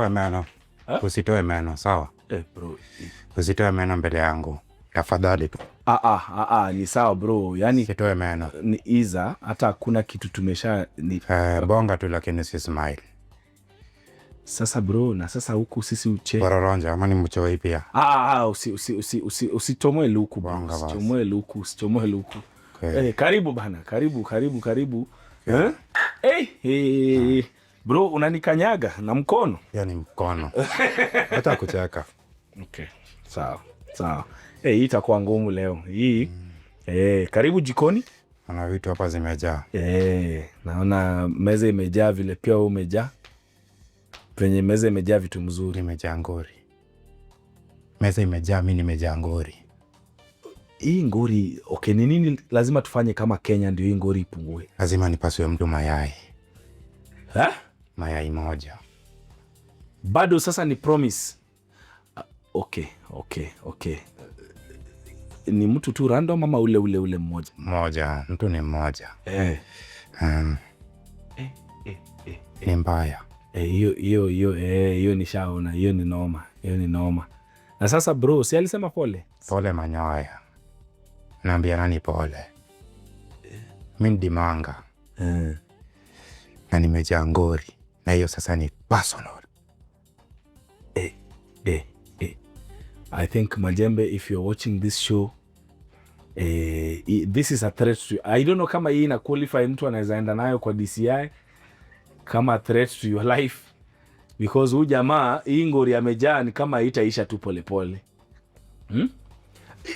Meno. Usitoe meno, sawa? Bro. Usitoe meno mbele yangu. Tafadhali tu. Ni sawa bro. Yani usitoe meno. Ni iza hata hakuna kitu tumesha ni bonga tu lakini si smile. Sasa bro, na sasa huku sisi uche. Bororonja, ama ni mchoi pia. Usichomoe luku bro. Usichomoe luku. Okay. Karibu bana. Karibu. Bro, unanikanyaga na mkono. Yani mkono. Hata kucheka. Okay. Sawa. Hii itakuwa ngumu leo. Hii. Karibu jikoni. Ana vitu hapa zimejaa. Naona meza imejaa vile pia wewe umejaa. Penye meza imejaa vitu mzuri. Imejaa ngori. Meza imejaa, mimi nimejaa ngori. Hii ngori, okay, ni nini lazima tufanye kama Kenya ndio hii ngori ipungue? Lazima nipasue mtu mayai. Mayai moja. Bado sasa ni promise. Okay. Ni mtu tu random ama ule mmoja? Moja, mtu ni mmoja. Ni mbaya. Hiyo nishaona, hiyo ni noma. Na sasa bro, si alisema pole? Pole manyoya. Naambia nani pole? Mimi ndimanga. Na nimejaa ngori. Na hiyo sasa ni personal. I think Majembe, if you're watching this show, this is a threat to you. I don't know kama hii ina qualify mtu anaweza enda nayo kwa DCI kama threat to your life, because huyu jamaa hii ngori amejaa ni kama itaisha tu polepole.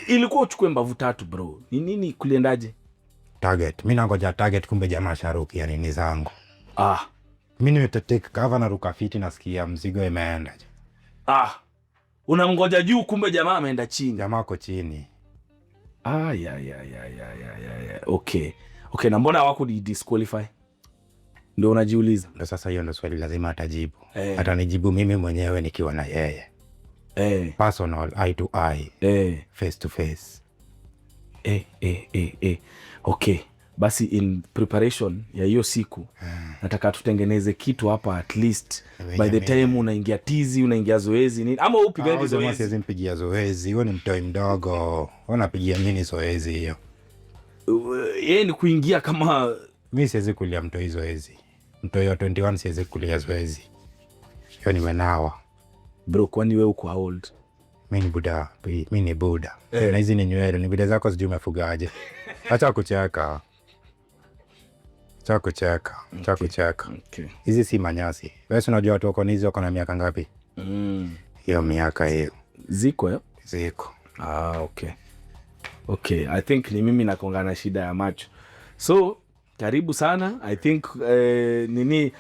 Ilikuwa uchukue mbavu 3 bro. Ni nini kuliendaje? Target. Mimi nangoja target, kumbe jamaa sharuki yani ni zangu. Mimi nimeteteka cover na ruka fiti, nasikia mzigo imeenda. Unamngoja juu, kumbe jamaa ameenda chini. Jamaa ako chini. Okay, na mbona hawaku disqualify? Ndio unajiuliza. Ndio sasa hiyo ndio swali lazima atajibu. Atanijibu mimi mwenyewe nikiwa na yeye. Personal, eye to eye. Face to face. Okay. Basi in preparation ya hiyo siku, nataka tutengeneze kitu hapa at least. By the time unaingia tizi, unaingia zoezi nini? Ama upigani zoezi? Siwezi mpigia zoezi. Wewe ni mtoi mdogo. Unapigia mimi zoezi hiyo? Yeye ni kuingia kama mimi siwezi kulia mtoi zoezi. Mtoi wa 21 siwezi kulia zoezi. Hiyo nimenawa. Bro, kwani wewe uko how old? Mimi ni buda. Mimi ni buda. Na hizi ni nywele, ni video zako sijui umefugaje. Acha kucheka. Okay. Hizi si manyasi. Wewe unajua watu wako nizi wako na miaka ngapi? Hiyo miaka hiyo. Ziko. Okay. I think ni mimi nakongana shida ya macho. So, karibu sana. I think nini